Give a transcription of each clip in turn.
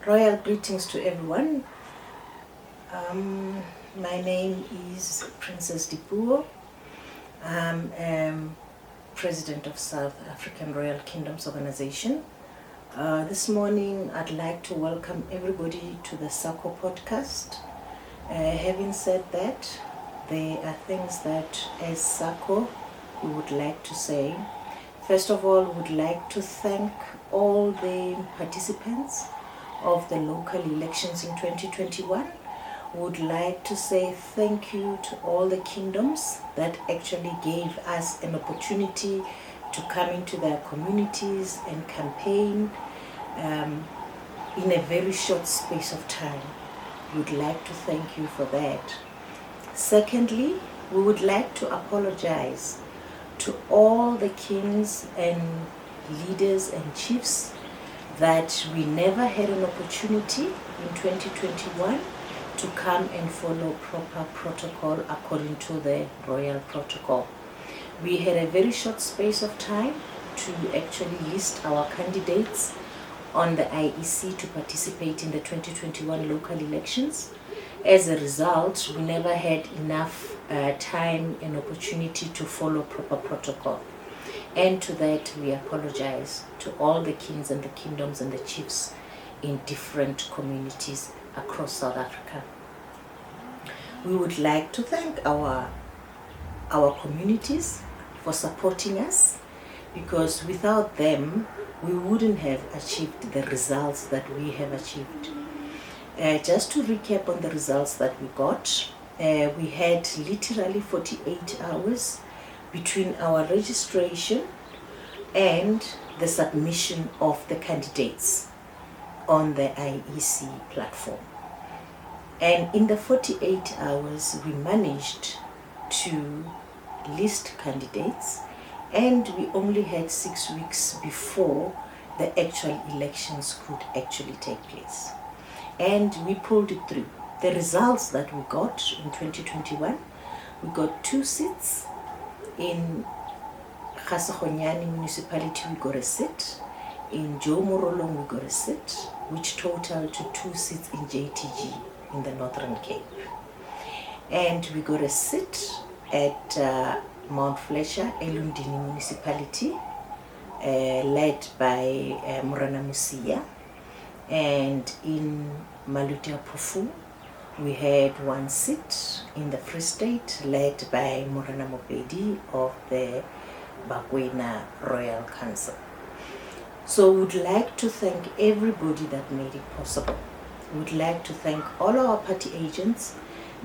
Royal greetings to everyone. My name is Princess Dipuo. I'm President of South African Royal Kingdoms Organization. This morning I'd like to welcome everybody to the SARKO podcast. Having said that, there are things that as SARKO we would like to say. First of all, we would like to thank all the participants of the local elections in 2021. We would like to say thank you to all the kingdoms that actually gave us an opportunity to come into their communities and campaign in a very short space of time. We would like to thank you for that. Secondly, we would like to apologize to all the kings and leaders and chiefs that we never had an opportunity in 2021 to come and follow proper protocol according to the royal protocol. We had a very short space of time to actually list our candidates on the IEC to participate in the 2021 local elections. As a result, we never had enough time and opportunity to follow proper protocol. And to that, we apologize to all the kings and the kingdoms and the chiefs in different communities across South Africa. We would like to thank our communities for supporting us, because without them, we wouldn't have achieved the results that we have achieved. Just to recap on the results that we got, we had literally 48 hours between our registration and the submission of the candidates on the IEC platform. And in the 48 hours, we managed to list candidates, and we only had 6 weeks before the actual elections could actually take place. And we pulled it through. The results that we got in 2021, we got 2 seats. In Khasakgonyane municipality, we got a seat. In Joe Morolong, we got a seat, which totaled to 2 seats in JTG in the Northern Cape. And we got a seat at Mount Fletcher, Elundini municipality, led by Morana Musia. And in Malutia Pufu, we had 1 seat in the Free State, led by Morana Mopedi of the Bakwena Royal Council. So we would like to thank everybody that made it possible. We would like to thank all our party agents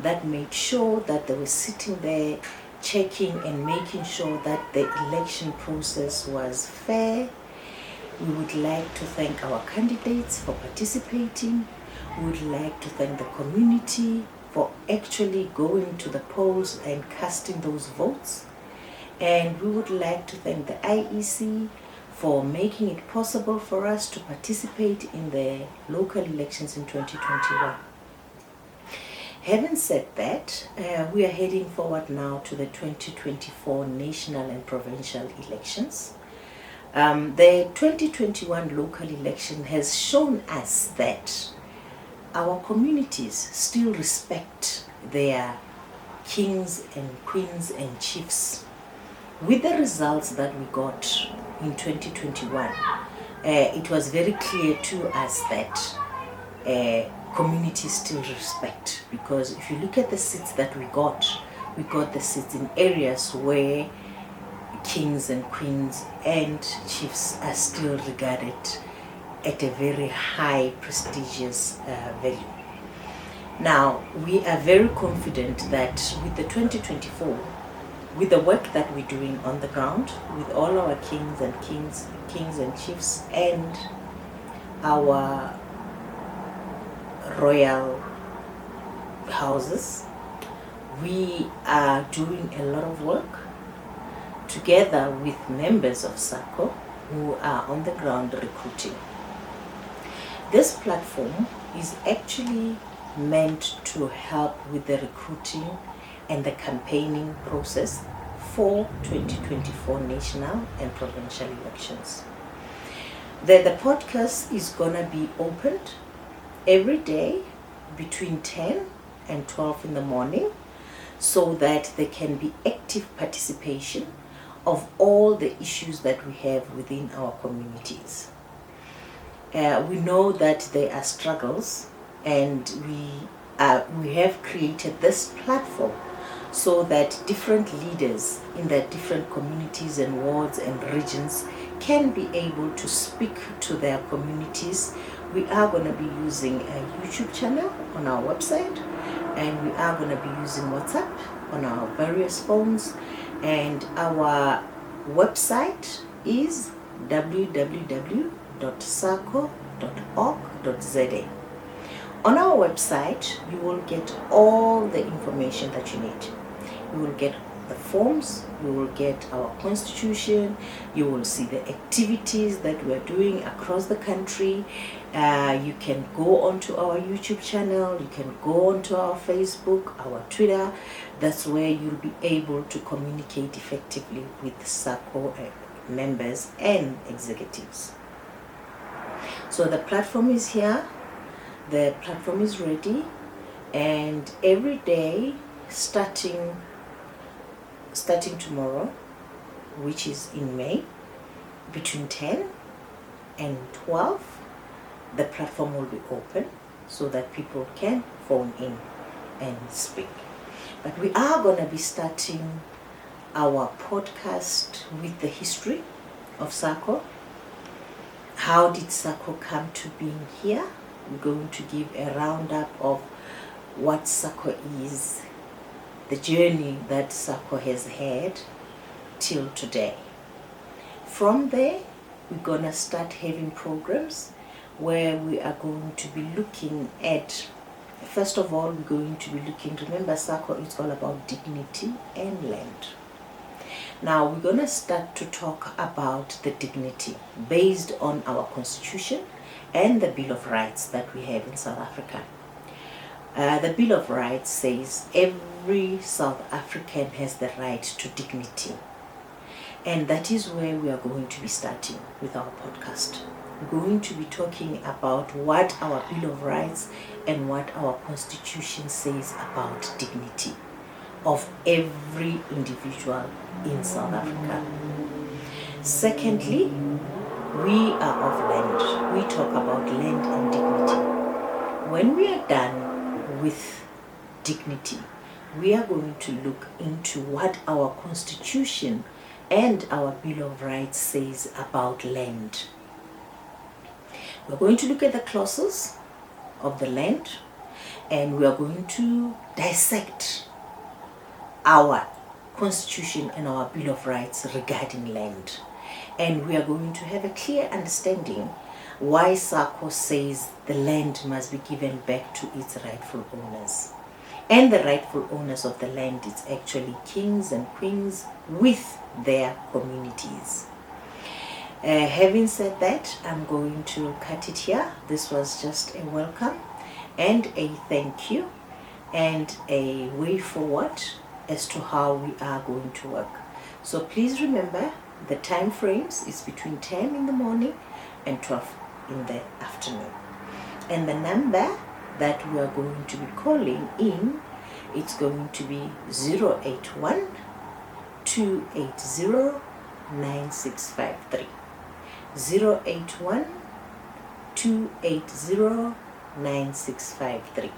that made sure that they were sitting there checking and making sure that the election process was fair. We would like to thank our candidates for participating. We would like to thank the community for actually going to the polls and casting those votes. And we would like to thank the IEC for making it possible for us to participate in the local elections in 2021. Having said that, we are heading forward now to the 2024 national and provincial elections. The 2021 local election has shown us that our communities still respect their kings and queens and chiefs. With the results that we got in 2021, it was very clear to us that communities still respect, because if you look at the seats that we got the seats in areas where kings and queens and chiefs are still regarded at a very high, prestigious value. Now, we are very confident that with the 2024, with the work that we're doing on the ground, with all our kings and chiefs and our royal houses, we are doing a lot of work together with members of SARKO who are on the ground recruiting. This platform is actually meant to help with the recruiting and the campaigning process for 2024 national and provincial elections. The podcast is going to be opened every day between 10 and 12 in the morning, so that there can be active participation of all the issues that we have within our communities. We know that there are struggles, and we have created this platform so that different leaders in their different communities and wards and regions can be able to speak to their communities. We are going to be using a YouTube channel on our website, and we are going to be using WhatsApp on our various phones, and our website is www.sarko.org.za. On our website, you will get all the information that you need. You will get the forms, you will get our constitution, you will see the activities that we're doing across the country. You can go onto our YouTube channel, you can go onto our Facebook, our Twitter. That's where you'll be able to communicate effectively with SARKO members and executives. So the platform is here, the platform is ready, and every day starting tomorrow, which is in May, between 10 and 12, the platform will be open so that people can phone in and speak. But we are going to be starting our podcast with the history of SARKO. How did SARKO come to being here? We're going to give a roundup of what SARKO is, the journey that SARKO has had till today. From there, we're going to start having programs where we are going to be looking at, first of all, we're going to be looking, remember SARKO is all about dignity and land. Now we're going to start to talk about the dignity based on our constitution and the Bill of Rights that we have in South Africa. The Bill of Rights says every South African has the right to dignity. And that is where we are going to be starting with our podcast. We're going to be talking about what our Bill of Rights and what our Constitution says about dignity of every individual in South Africa. Secondly, we are of land. We talk about land and dignity. When we are done with dignity, we are going to look into what our Constitution and our Bill of Rights says about land. We're going to look at the clauses of the land, and we are going to dissect our Constitution and our Bill of Rights regarding land. And we are going to have a clear understanding why SARKO says the land must be given back to its rightful owners. And the rightful owners of the land is actually kings and queens with their communities. Having said that, I'm going to cut it here. This was just a welcome and a thank you and a way forward as to how we are going to work. So please remember, the time frames is between 10 in the morning and 12 in the afternoon. And the number that we are going to be calling in, it's going to be 081 280 9653. 081 280 9653.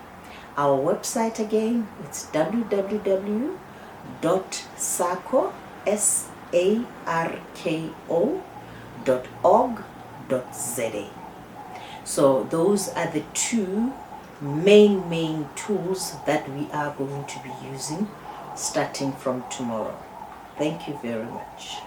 Our website again, it's www.sarko.org.za. So those are the two main tools that we are going to be using starting from tomorrow. Thank you very much.